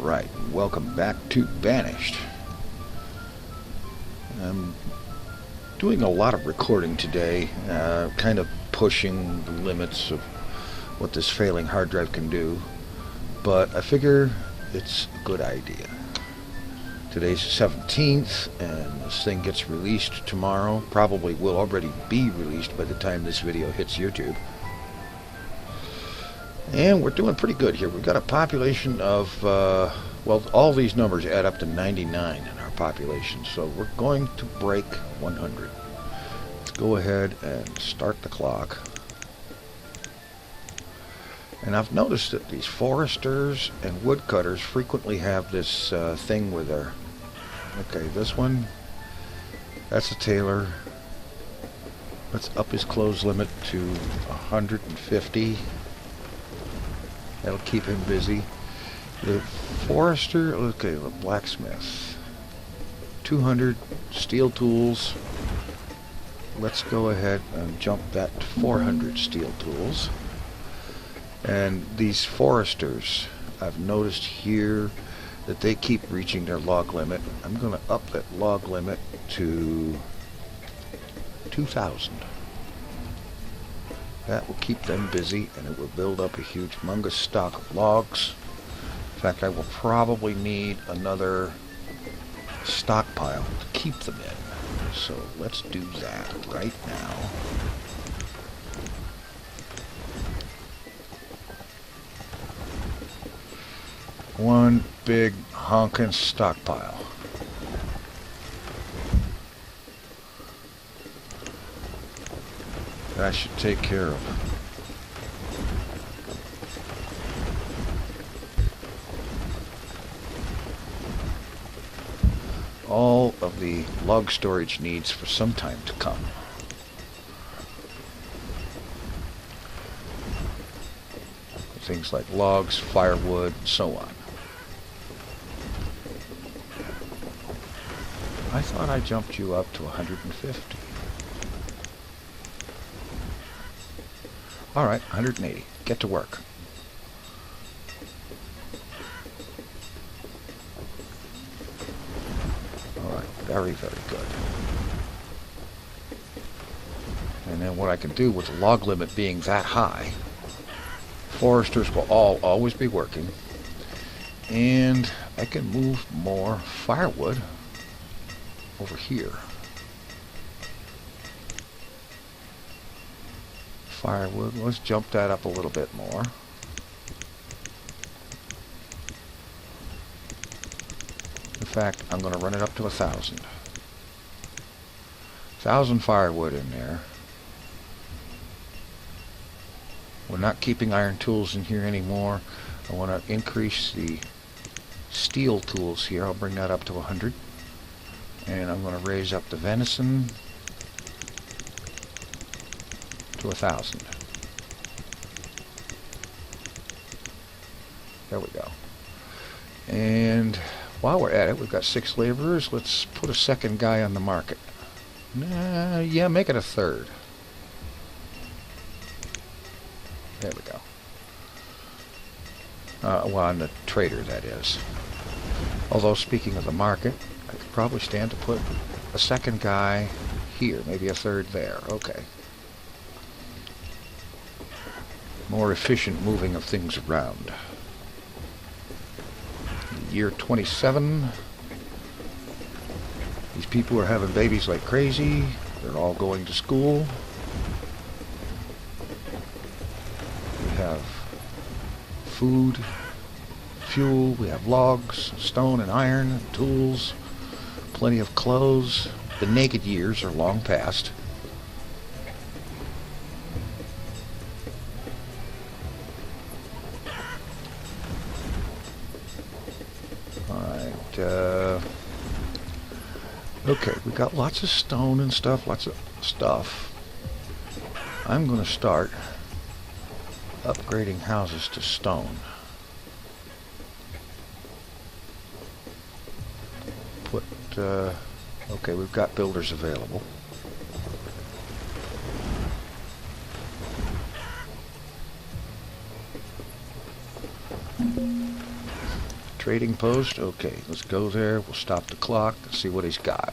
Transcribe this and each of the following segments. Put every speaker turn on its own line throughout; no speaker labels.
Alright, welcome back to Banished. I'm doing a lot of recording today, kind of pushing the limits of what this failing hard drive can do, but I figure it's a good idea. Today's the 17th, and this thing gets released tomorrow. Probably will already be released by the time this video hits YouTube. And we're doing pretty good here. We've got a population of, well, all these numbers add up to 99 in our population, so we're going to break 100. Let's go ahead and start the clock. And I've noticed that these foresters and woodcutters frequently have this thing where they're, okay, this one, that's a tailor. Let's up his clothes limit to 150. That'll keep him busy. The forester, okay, the blacksmith, 200 steel tools. Let's go ahead and jump that to 400 steel tools. And these foresters, I've noticed here that they keep reaching their log limit. I'm going to up that log limit to 2,000. That will keep them busy, and it will build up a huge humongous stock of logs. In fact, I will probably need another stockpile to keep them in. So let's do that right now. One big honkin' stockpile. That should take care of. All of the log storage needs for some time to come. Things like logs, firewood, and so on. I thought I jumped you up to 150. Alright, 180. Get to work. Alright, very, very good. And then what I can do with the log limit being that high, foresters will always be working, and I can move more firewood over here. Firewood, let's jump that up a little bit more. In fact, I'm going to run it up to 1,000. 1,000 firewood in there. We're not keeping iron tools in here anymore. I want to increase the steel tools here. I'll bring that up to 100. And I'm going to raise up the venison to 1,000. There we go. And while we're at it, we've got 6 laborers. Let's put a second guy on the market. Yeah, make it a third. There we go. Well, on the trader, that is. Although, speaking of the market, I could probably stand to put a second guy here, maybe a third there. Okay. More efficient moving of things around. Year 27. These people are having babies like crazy. They're all going to school. We have food, fuel, we have logs, stone and iron, and tools, plenty of clothes. The naked years are long past. Okay, we got lots of stone and stuff, lots of stuff. I'm going to start upgrading houses to stone. Put, okay, we've got builders available. Trading post. Okay, let's go there. We'll stop the clock and see what he's got.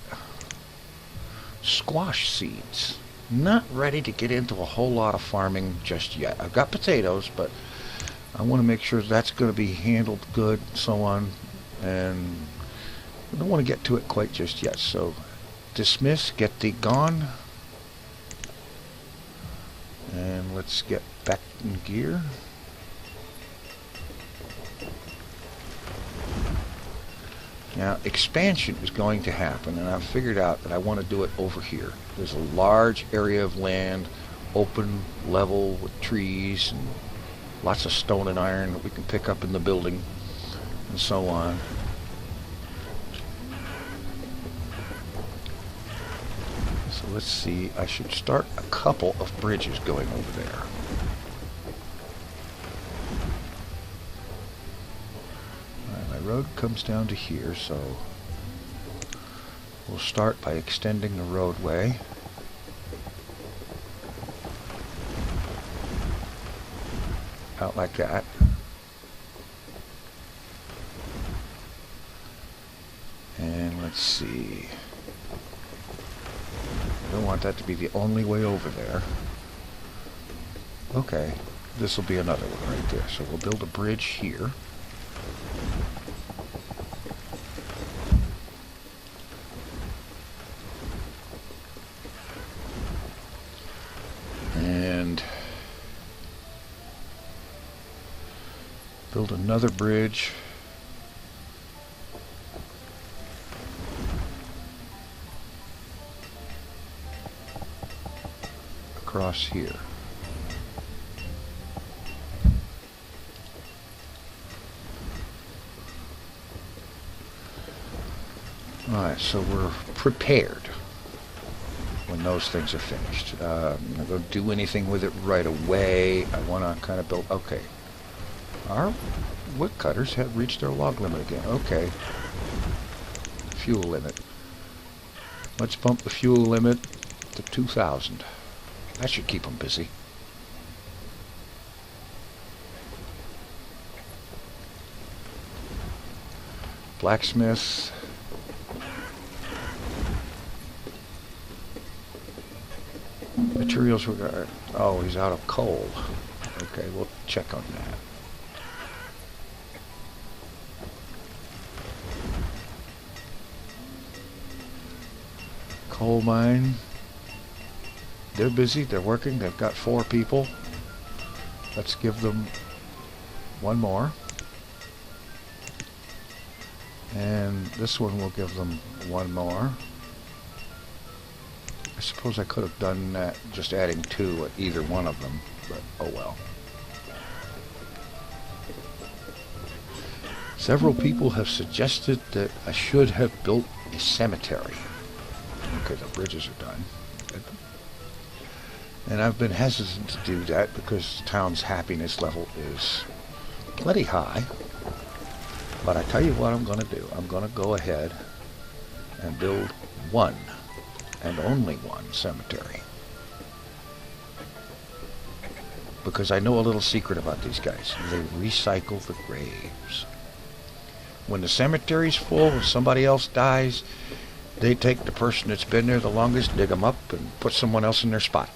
Squash seeds. Not ready to get into a whole lot of farming just yet. I've got potatoes, but I want to make sure that's going to be handled good and so on. And I don't want to get to it quite just yet. So dismiss, get thee gone. And let's get back in gear. Now, expansion is going to happen, and I've figured out that I want to do it over here. There's a large area of land, open, level, with trees, and lots of stone and iron that we can pick up in the building, and so on. So let's see, I should start a couple of bridges going over there. Road comes down to here, so we'll start by extending the roadway. Out like that. And let's see. I don't want that to be the only way over there. Okay, this will be another one right there. So we'll build a bridge here. Build another bridge across here. Alright, so we're prepared when those things are finished. I'm not going to do anything with it right away. I want to kind of build... Okay. Our woodcutters have reached their log limit again. Okay. Fuel limit. Let's bump the fuel limit to 2,000. That should keep them busy. Blacksmiths. Materials we're going... Oh, he's out of coal. Okay, we'll check on that. Coal mine. They're busy. They're working. They've got 4 people. Let's give them one more. And this one will give them one more. I suppose I could have done that just adding 2 at either one of them, but oh well. Several people have suggested that I should have built a cemetery. Okay, the bridges are done. And I've been hesitant to do that because the town's happiness level is plenty high. But I tell you what I'm going to do. I'm going to go ahead and build one and only one cemetery. Because I know a little secret about these guys. They recycle the graves. When the cemetery's full and somebody else dies, they take the person that's been there the longest, dig them up, and put someone else in their spot.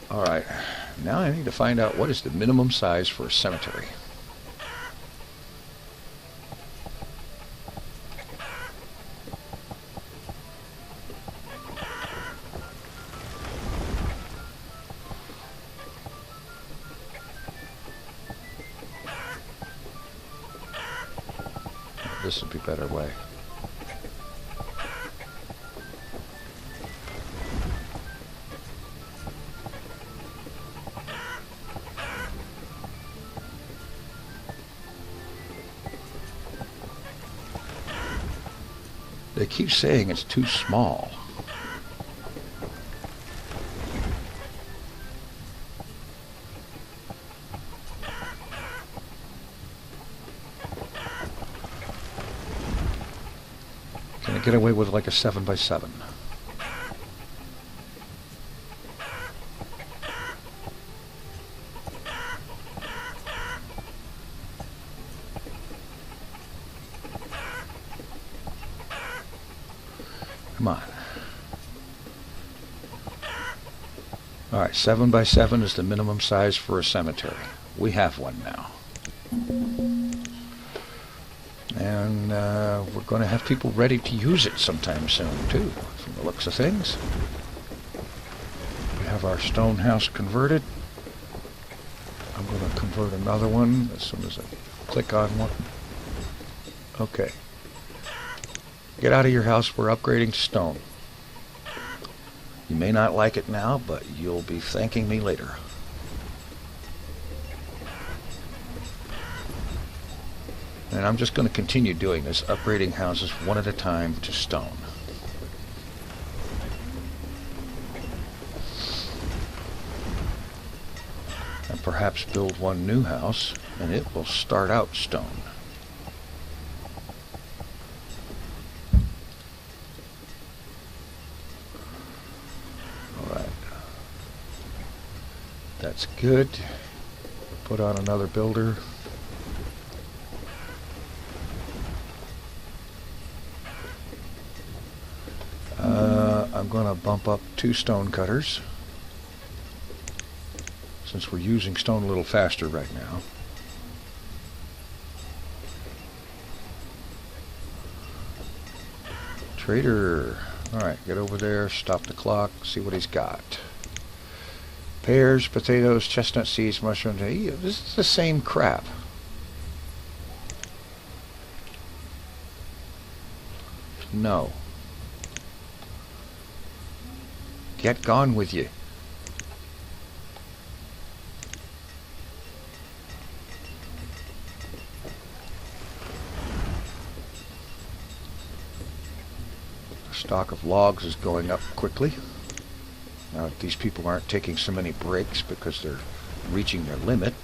Alright, now I need to find out what is the minimum size for a cemetery. This would be a better way. They keep saying it's too small. get away with like a 7x7. Come on. Alright, 7x7 is the minimum size for a cemetery. We have one now. And we're going to have people ready to use it sometime soon, too, from the looks of things. We have our stone house converted. I'm going to convert another one as soon as I click on one. Okay. Get out of your house. We're upgrading to stone. You may not like it now, but you'll be thanking me later. And I'm just going to continue doing this, upgrading houses one at a time to stone. And perhaps build one new house, and it will start out stone. Alright. That's good. Put on another builder. I'm going to bump up 2 stone cutters, since we're using stone a little faster right now. Trader. Alright, get over there, stop the clock, see what he's got. Pears, potatoes, chestnut seeds, mushrooms. This is the same crap. No. Get gone with you. The stock of logs is going up quickly. Now, these people aren't taking so many breaks because they're reaching their limit.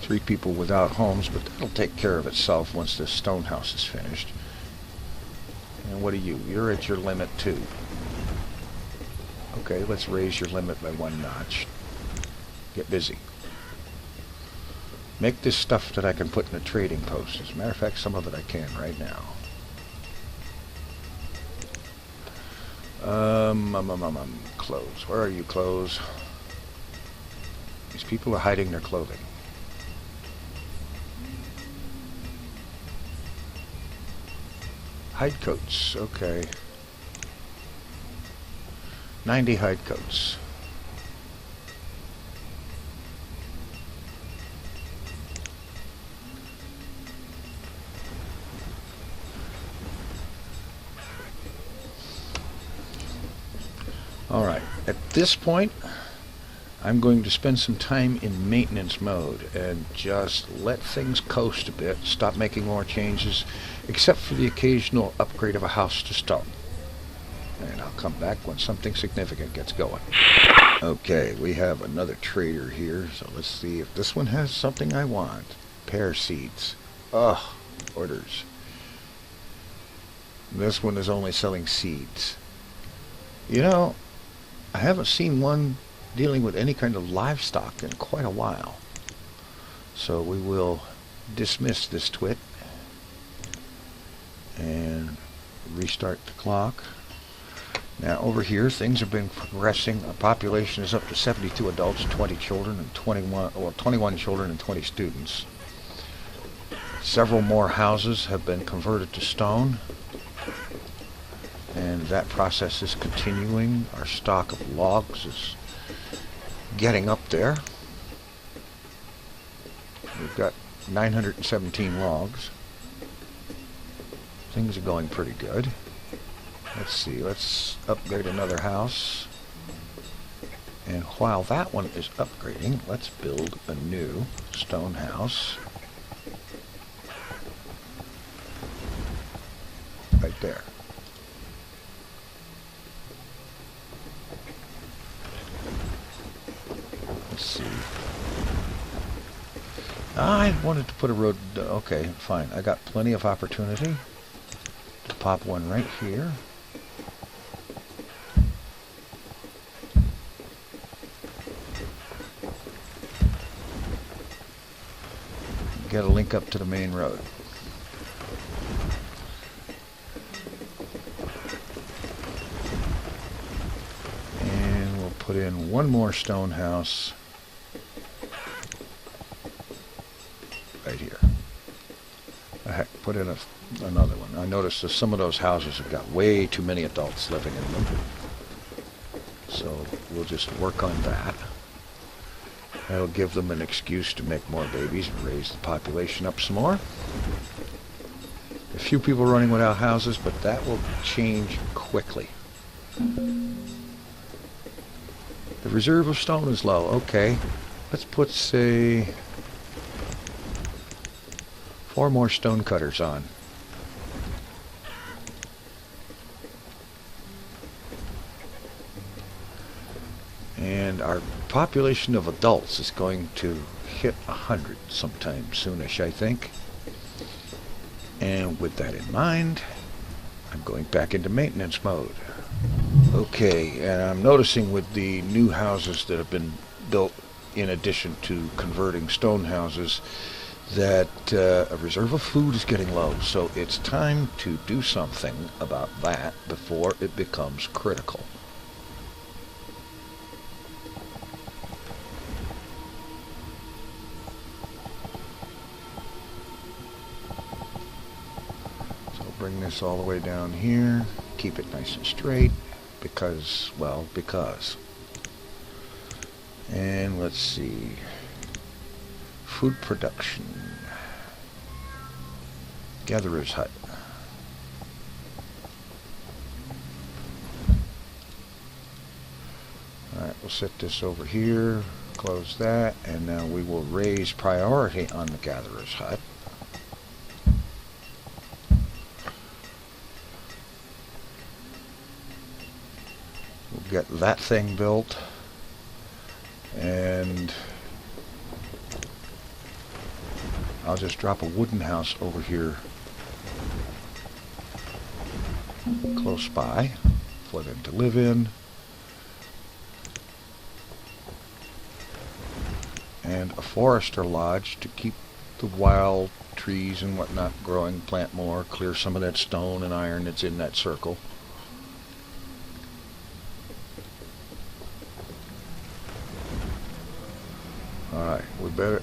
Three people without homes, but that'll take care of itself once this stone house is finished. And what are you? You're at your limit too. Okay, let's raise your limit by 1 notch. Get busy. Make this stuff that I can put in a trading post. As a matter of fact, some of it I can right now. Clothes. Where are you, clothes? These people are hiding their clothing. Hide coats, okay. 90 hide coats. Alright, at this point, I'm going to spend some time in maintenance mode and just let things coast a bit, stop making more changes, except for the occasional upgrade of a house to stone. And I'll come back when something significant gets going. Okay, we have another trader here, so let's see if this one has something I want. Pear seeds. Ugh, orders. This one is only selling seeds. You know, I haven't seen one dealing with any kind of livestock in quite a while. So we will dismiss this twit and restart the clock. Now over here things have been progressing. Our population is up to 72 adults, 20 children, and 21 children and 20 students. Several more houses have been converted to stone, and that process is continuing. Our stock of logs is getting up there. We've got 917 logs. Things are going pretty good. Let's see, let's upgrade another house. And while that one is upgrading, let's build a new stone house. Right there. Let's see. I wanted to put a road. Okay, fine. I got plenty of opportunity to pop one right here. Get a link up to the main road. And we'll put in one more stone house right here. Heck, put in another one. I noticed that some of those houses have got way too many adults living in them. So we'll just work on that. That'll give them an excuse to make more babies and raise the population up some more. A few people running without houses, but that will change quickly. The reserve of stone is low. Okay, let's put, say, 4 more stone cutters on. And our population of adults is going to hit 100 sometime soonish, I think. And with that in mind, I'm going back into maintenance mode. Okay, and I'm noticing with the new houses that have been built in addition to converting stone houses that a reserve of food is getting low. So it's time to do something about that before it becomes critical. Bring this all the way down here, keep it nice and straight, because, well, because. And let's see, food production, gatherer's hut. Alright, we'll set this over here, close that, and now we will raise priority on the gatherer's hut. Get that thing built, and I'll just drop a wooden house over here close by for them to live in, and a forester lodge to keep the wild trees and whatnot growing, plant more, clear some of that stone and iron that's in that circle. Alright,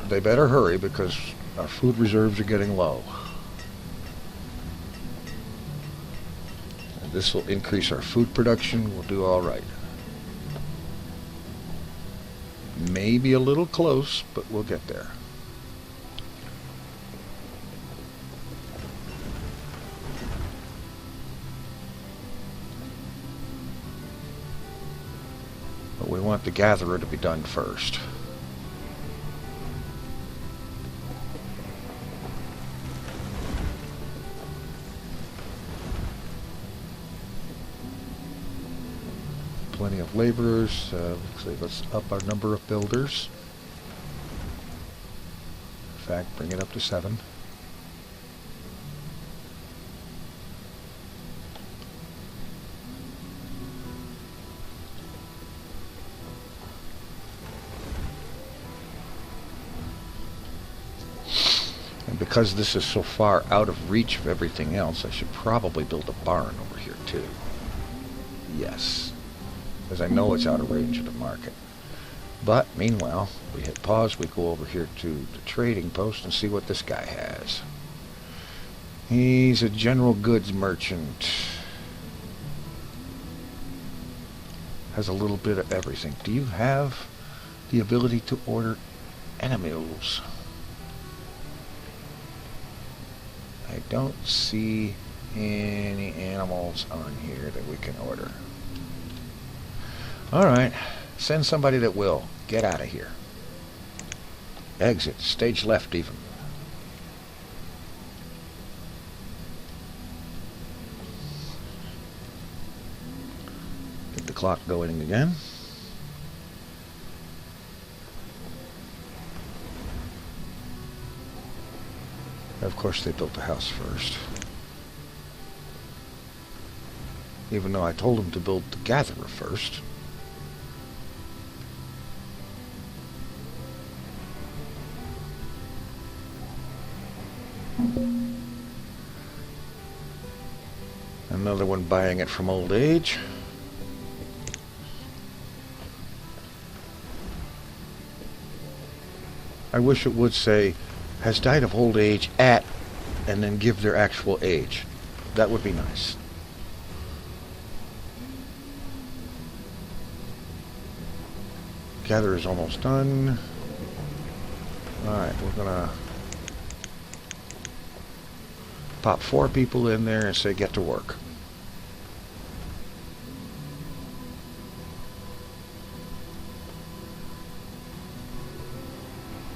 they better hurry because our food reserves are getting low. And this will increase our food production. We'll do alright. Maybe a little close, but we'll get there. But we want the gatherer to be done first. Plenty of laborers. Let's up our number of builders. In fact, bring it up to 7. And because this is so far out of reach of everything else, I should probably build a barn over here too. Yes. Because I know it's out of range of the market. But meanwhile, we hit pause, we go over here to the trading post and see what this guy has. He's a general goods merchant. Has a little bit of everything. Do you have the ability to order animals? I don't see any animals on here that we can order. Alright, send somebody that will. Get out of here. Exit, stage left even. Get the clock going again. Of course they built the house first. Even though I told them to build the gatherer first. Another one buying it from old age. I wish it would say, has died of old age at, and then give their actual age. That would be nice. Gather is almost done. Alright, we're gonna pop 4 people in there and say get to work.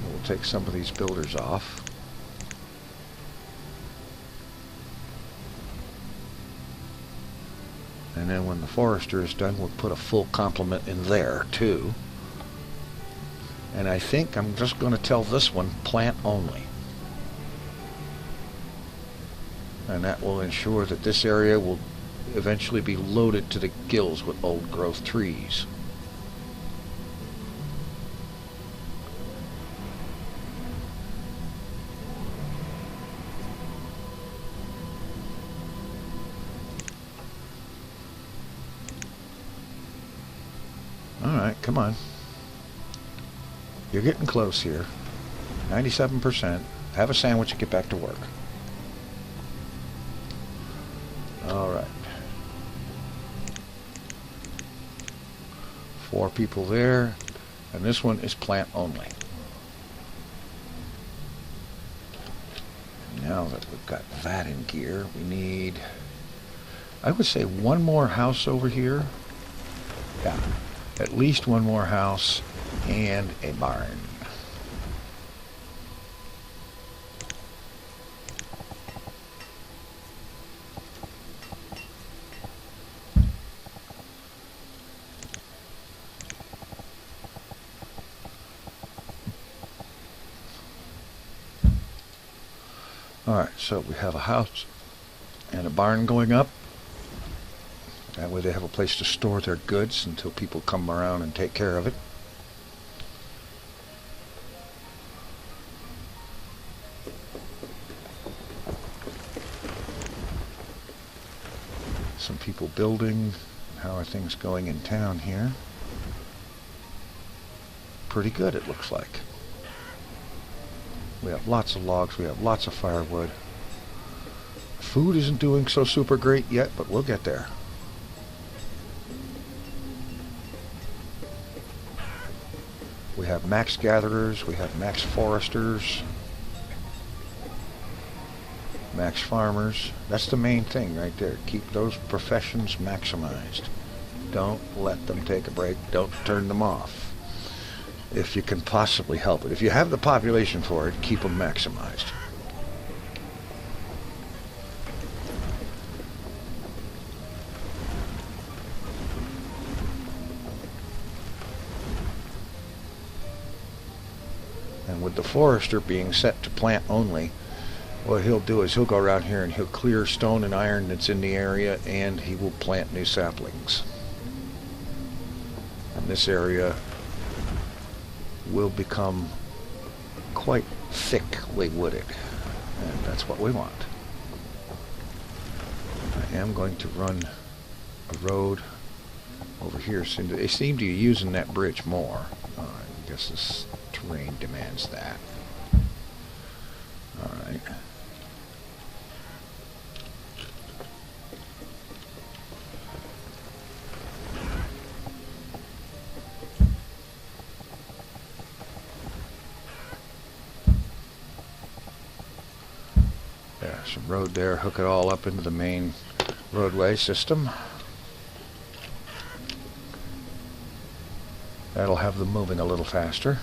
We'll take some of these builders off. And then when the forester is done, we'll put a full complement in there too. And I think I'm just going to tell this one plant only. And that will ensure that this area will eventually be loaded to the gills with old growth trees. Alright, come on. You're getting close here. 97%. Have a sandwich and get back to work. Alright. 4 people there. And this one is plant only. Now that we've got that in gear, we need, I would say, one more house over here. Yeah. At least one more house and a barn. Alright, so we have a house and a barn going up. That way they have a place to store their goods until people come around and take care of it. Some people building. How are things going in town here? Pretty good, it looks like. We have lots of logs, we have lots of firewood. Food isn't doing so super great yet, but we'll get there. We have max gatherers, we have max foresters, max farmers. That's the main thing right there. Keep those professions maximized. Don't let them take a break. Don't turn them off. If you can possibly help it. If you have the population for it, keep them maximized. And with the forester being set to plant only, what he'll do is he'll go around here and he'll clear stone and iron that's in the area, and he will plant new saplings. And this area will become quite thickly wooded, and that's what we want. I am going to run a road over here. They seem to be using that bridge more. I guess this terrain demands that. Alright. Some road there, hook it all up into the main roadway system. That'll have them moving a little faster.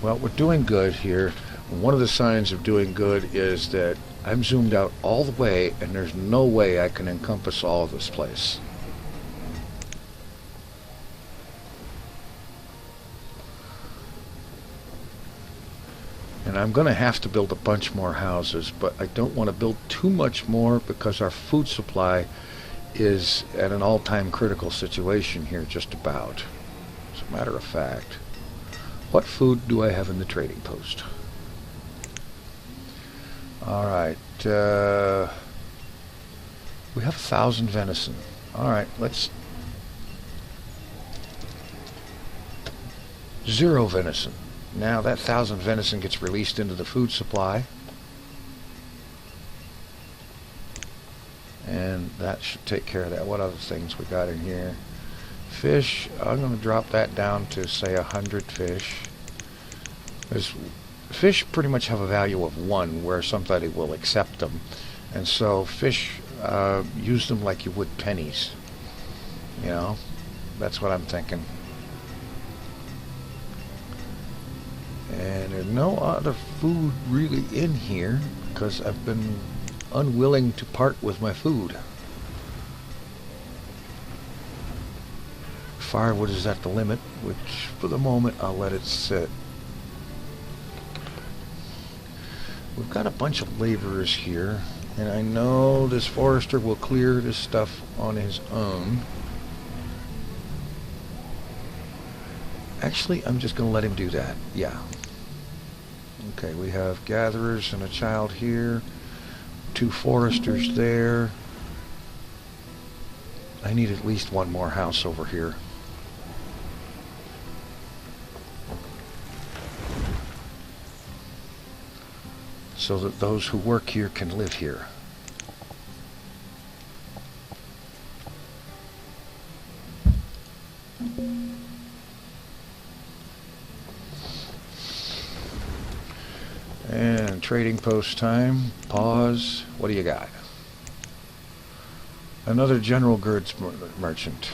Well, we're doing good here. One of the signs of doing good is that I'm zoomed out all the way, and there's no way I can encompass all of this place. And I'm going to have to build a bunch more houses, but I don't want to build too much more because our food supply is at an all-time critical situation here, just about. As a matter of fact, what food do I have in the trading post? Alright, we have 1,000 venison. Alright, let's... 0 venison. Now that 1,000 venison gets released into the food supply. And that should take care of that. What other things we got in here? Fish, I'm going to drop that down to, say, 100 fish. There's, fish pretty much have a value of 1 where somebody will accept them. And so fish, use them like you would pennies. You know, that's what I'm thinking. And there's no other food really in here because I've been unwilling to part with my food. Firewood is at the limit, which for the moment I'll let it sit. We've got a bunch of laborers here, and I know this forester will clear this stuff on his own. Actually, I'm just going to let him do that. Yeah. Okay, we have gatherers and a child here. 2 foresters there. I need at least 1 more house over here. So that those who work here can live here. And trading post time. Pause. What do you got? Another general goods merchant.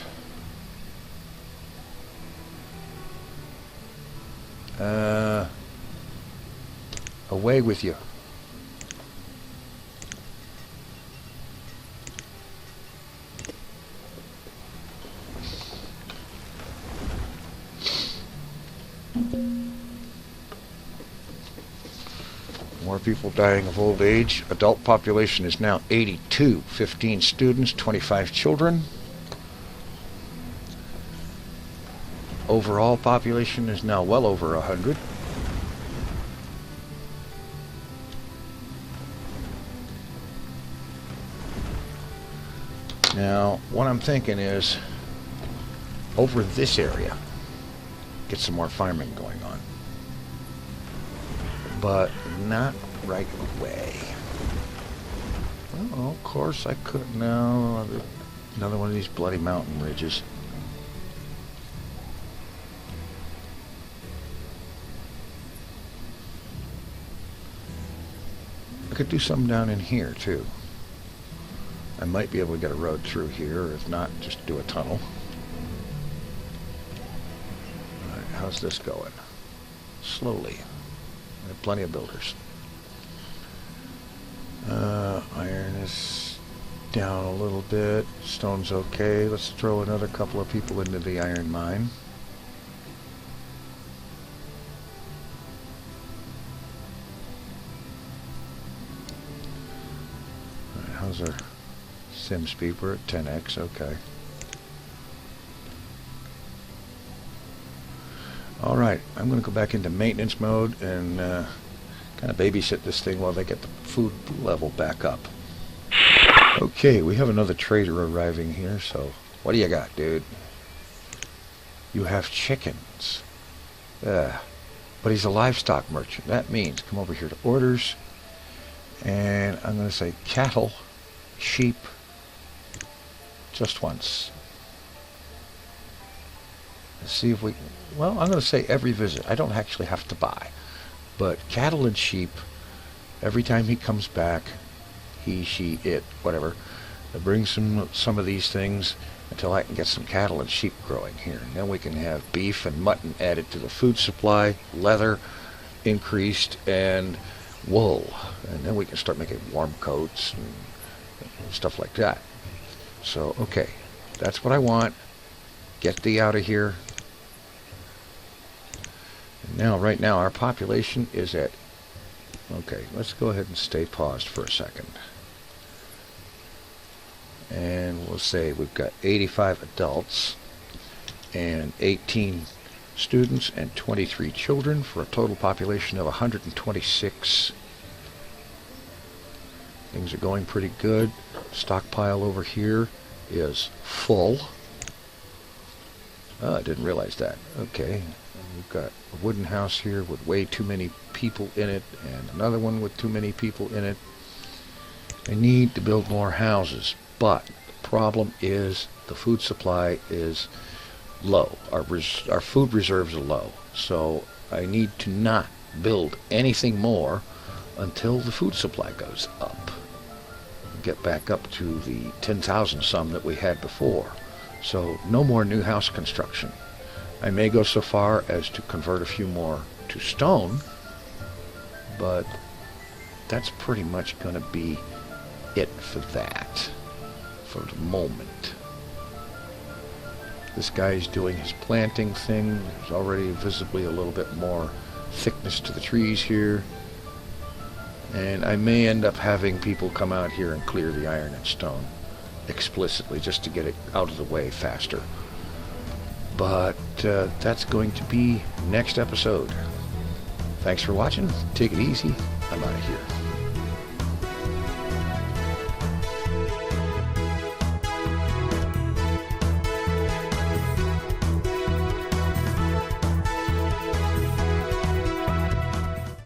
Away with you. More people dying of old age. Adult population is now 82. 15 students, 25 children. Overall population is now well over 100. Now, what I'm thinking is, over this area, get some more farming going on. But not right away. Well, of course I could now. Another one of these bloody mountain ridges. I could do something down in here too. I might be able to get a road through here, or if not, just do a tunnel. All right, how's this going? Slowly. I have plenty of builders. Iron is down a little bit. Stone's okay. Let's throw another couple of people into the iron mine. All right, how's our sim speed? We're at 10x. Okay. Alright, I'm going to go back into maintenance mode and kind of babysit this thing while they get the food level back up. Okay, we have another trader arriving here, so what do you got, dude? You have chickens. But he's a livestock merchant. That means come over here to orders, and I'm going to say cattle, sheep, just once. Let's see if we... Well, I'm going to say every visit. I don't actually have to buy. But cattle and sheep, every time he comes back, he, she, it, whatever, I bring some of these things until I can get some cattle and sheep growing here. And then we can have beef and mutton added to the food supply, leather increased, and wool. And then we can start making warm coats and stuff like that. So, okay, that's what I want. Get thee out of here. And now, right now, our population is at Okay, let's go ahead and stay paused for a second. And we'll say we've got 85 adults and 18 students and 23 children for a total population of 126. Things are going pretty good. Stockpile over here is full. Oh, I didn't realize that. Okay. We've got a wooden house here with way too many people in it, and another one with too many people in it. I need to build more houses, but the problem is the food supply is low. Our food reserves are low, so I need to not build anything more until the food supply goes up. Get back up to the 10,000 some that we had before. So no more new house construction. I may go so far as to convert a few more to stone, but that's pretty much going to be it for that, for the moment. This guy's doing his planting thing. There's already visibly a little bit more thickness to the trees here. And I may end up having people come out here and clear the iron and stone explicitly just to get it out of the way faster. But that's going to be next episode. Thanks for watching. Take it easy. I'm out of here.